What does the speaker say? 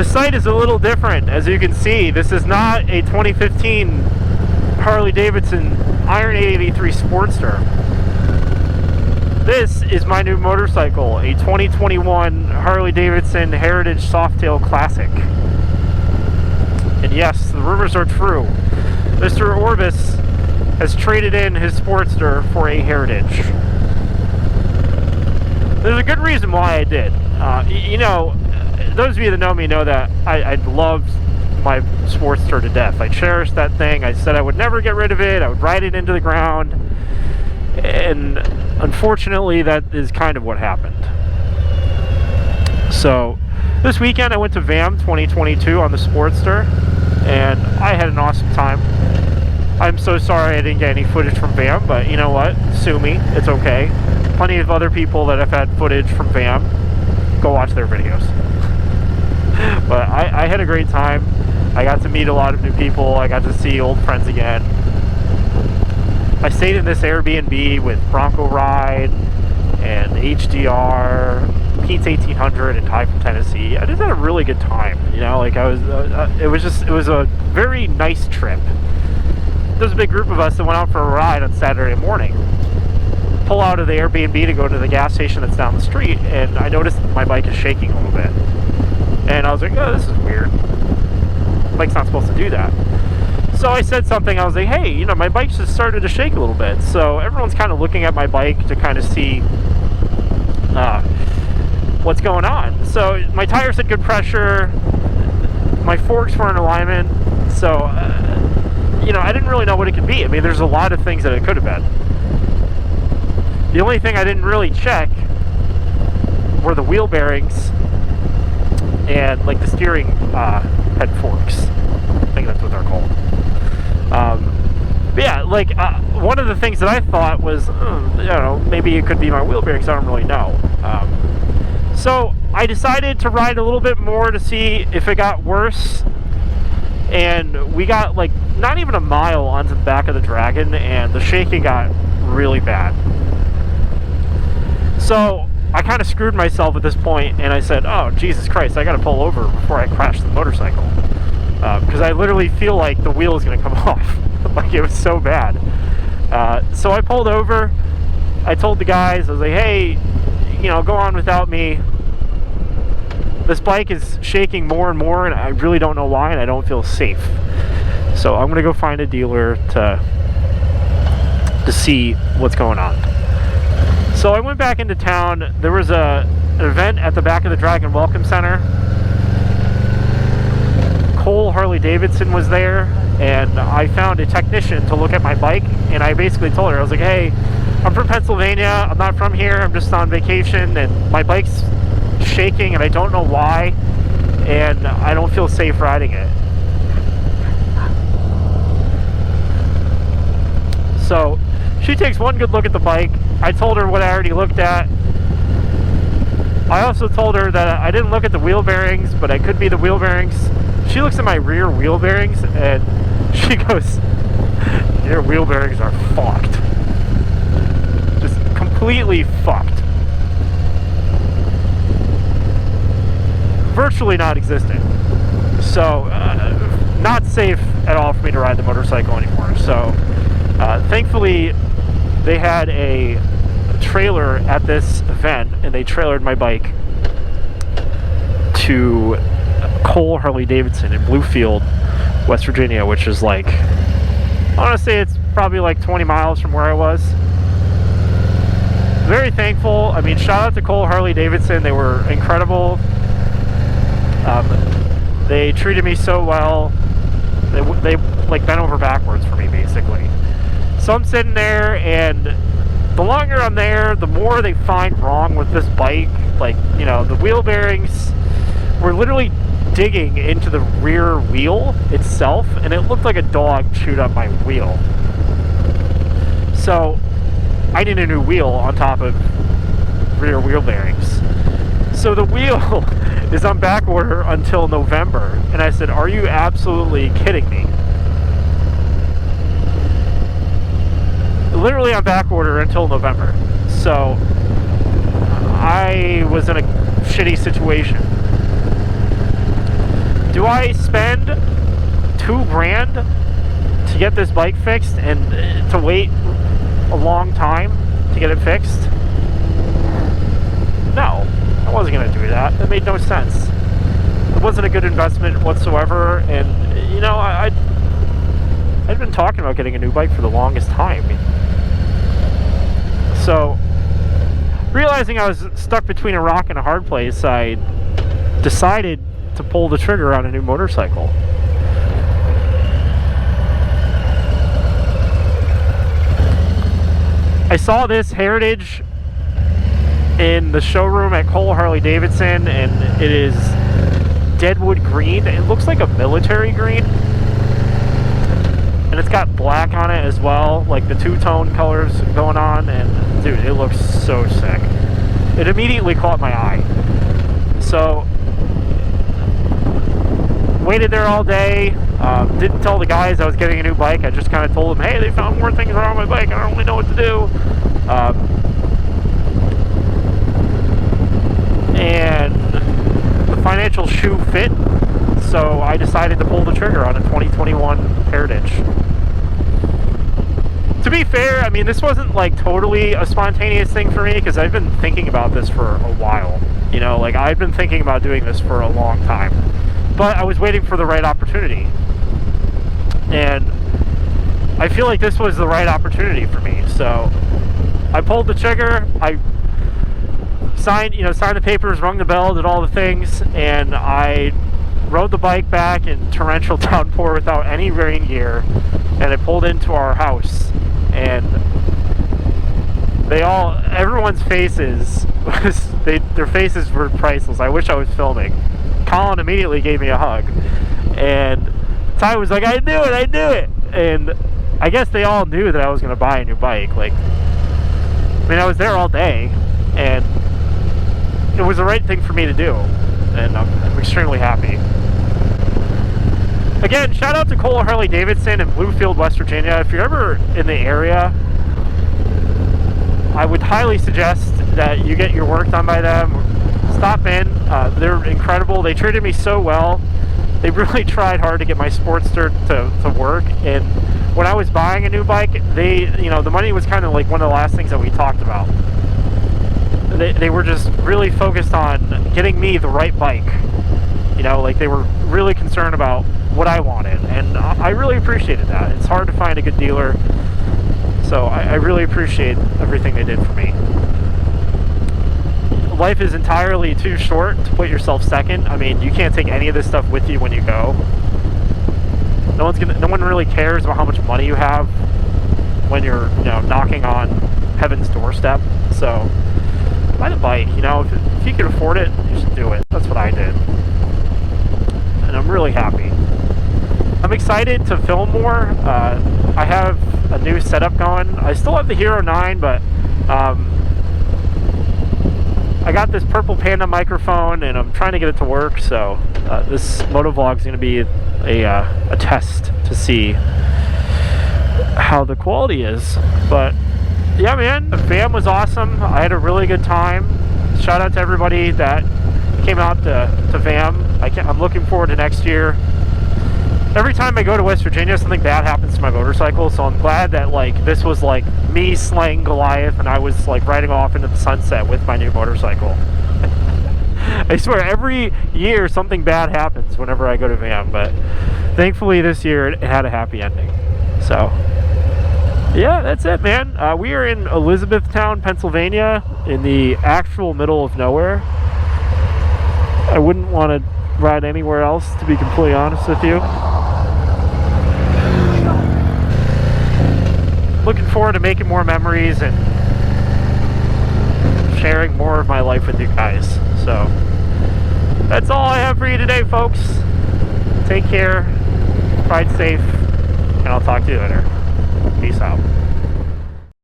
The sight is a little different. As you can see, this is not a 2015 Harley Davidson Iron 883 Sportster. This is my new motorcycle, a 2021 Harley Davidson Heritage Softail Classic. And yes, the rumors are true. Mr. Orbis has traded in his Sportster for a Heritage. There's a good reason why I did. You know, those of you that know me know that I loved my Sportster to death. I cherished that thing. I said I would never get rid of it. I would ride it into the ground. And unfortunately, that is kind of what happened. So this weekend I went to VAM 2022 on the Sportster, and I had an awesome time. I'm so sorry I didn't get any footage from VAM, but you know what? Sue me. It's okay. Plenty of other people that have had footage from VAM. Go watch their videos. But I had a great time. I got to meet a lot of new people. I got to see old friends again. I stayed in this Airbnb with Bronco Ride and HDR, Pete's 1800, and Ty from Tennessee. I just had a really good time. You know, like it was a very nice trip. There was a big group of us that went out for a ride on Saturday morning. Pull out of the Airbnb to go to the gas station that's down the street, and I noticed my bike is shaking a little bit. And I was like, oh, this is weird. Bike's not supposed to do that. So I said something. I was like, hey, you know, my bike just started to shake a little bit. So everyone's kind of looking at my bike to kind of see what's going on. So my tires had good pressure. My forks were in alignment. So, you know, I didn't really know what it could be. I mean, there's a lot of things that it could have been. The only thing I didn't really check were the wheel bearings and like the steering head forks. I think that's what they're called. But yeah, like one of the things that I thought was, you know, maybe it could be my wheel bearings. I don't really know. So I decided to ride a little bit more to see if it got worse. And we got like not even a mile onto the back of the Dragon, and the shaking got really bad. So I kind of screwed myself at this point, and I said, oh, Jesus Christ, I got to pull over before I crash the motorcycle. Because I literally feel like the wheel is going to come off. Like, it was so bad. So I pulled over. I told the guys, I was like, hey, you know, go on without me. This bike is shaking more and more, and I really don't know why, and I don't feel safe. So I'm going to go find a dealer to see what's going on. So I went back into town. There was an event at the back of the Dragon Welcome Center. Cole Harley Davidson was there, and I found a technician to look at my bike, and I basically told her, I was like, hey, I'm from Pennsylvania, I'm not from here, I'm just on vacation, and my bike's shaking and I don't know why, and I don't feel safe riding it. So she takes one good look at the bike. I told her what I already looked at. I also told her that I didn't look at the wheel bearings, but it could be the wheel bearings. She looks at my rear wheel bearings and she goes, your wheel bearings are fucked. Just completely fucked. Virtually not existent. So, not safe at all for me to ride the motorcycle anymore. So, thankfully, they had a trailer at this event, and they trailered my bike to Cole Harley Davidson in Bluefield, West Virginia, which is like, I want to say it's probably like 20 miles from where I was. Very thankful. I mean, shout out to Cole Harley Davidson. They were incredible. They treated me so well. They like bent over backwards for me, basically. So I'm sitting there, and the longer I'm there, the more they find wrong with this bike. Like, you know, the wheel bearings were literally digging into the rear wheel itself, and it looked like a dog chewed up my wheel. So I need a new wheel on top of rear wheel bearings. So the wheel is on back order until November, and I said, are you absolutely kidding me? Literally on back order until November. So I was in a shitty situation. do I spend $2,000 to get this bike fixed and to wait a long time to get it fixed? No, I wasn't going to do that. That made no sense. It wasn't a good investment whatsoever, and you know, I'd been talking about getting a new bike for the longest time. So, realizing I was stuck between a rock and a hard place, I decided to pull the trigger on a new motorcycle. I saw this Heritage in the showroom at Cole Harley Davidson, and it is Deadwood Green. It looks like a military green, and it's got black on it as well, like the two-tone colors going on, and dude, it looks so sick. It immediately caught my eye. So waited there all day. Didn't tell the guys I was getting a new bike. I just kind of told them, hey, they found more things wrong with my bike. I don't really know what to do. And the financial shoe fit, so I decided to pull the trigger on a 2021 Heritage. To be fair, I mean, this wasn't like totally a spontaneous thing for me, because I've been thinking about this for a while. You know, like I've been thinking about doing this for a long time, but I was waiting for the right opportunity, and I feel like this was the right opportunity for me. So I pulled the trigger. I signed the papers, rung the bell, did all the things, and I rode the bike back in torrential downpour without any rain gear, and I pulled into our house, and everyone's faces their faces were priceless. I wish I was filming. Colin immediately gave me a hug, and Ty was like, I knew it, and I guess they all knew that I was going to buy a new bike. Like, I mean, I was there all day, and it was the right thing for me to do, and I'm extremely happy. Again, shout out to Cole Harley Davidson in Bluefield, West Virginia. If you're ever in the area, I would highly suggest that you get your work done by them. Stop in. They're incredible. They treated me so well. They really tried hard to get my Sportster to work, and when I was buying a new bike, the money was kind of like one of the last things that we talked about. They were just really focused on getting me the right bike. You know, like they were really concerned about what I wanted, and I really appreciated that. It's hard to find a good dealer, so I really appreciate everything they did for me. Life is entirely too short to put yourself second. I mean, you can't take any of this stuff with you when you go. No one really cares about how much money you have when you're, knocking on heaven's doorstep. So buy the bike. If you can afford it, you should do it. That's what I did, and I'm really happy. I'm excited to film more. I have a new setup going. I still have the Hero 9, but I got this Purple Panda microphone, and I'm trying to get it to work. So this motovlog is going to be a test to see how the quality is. But yeah, man, the fam was awesome. I had a really good time. Shout out to everybody that came out to VAM. I'm looking forward to next year. Every time I go to West Virginia, something bad happens to my motorcycle, so I'm glad that this was me slaying Goliath, and I was riding off into the sunset with my new motorcycle. I swear, every year something bad happens whenever I go to VAM, but thankfully this year it had a happy ending. So yeah, that's it, man. We are in Elizabethtown, Pennsylvania, in the actual middle of nowhere. I wouldn't want to ride anywhere else, to be completely honest with you. Looking forward to making more memories and sharing more of my life with you guys. So that's all I have for you today, folks. Take care, ride safe, and I'll talk to you later. Peace out.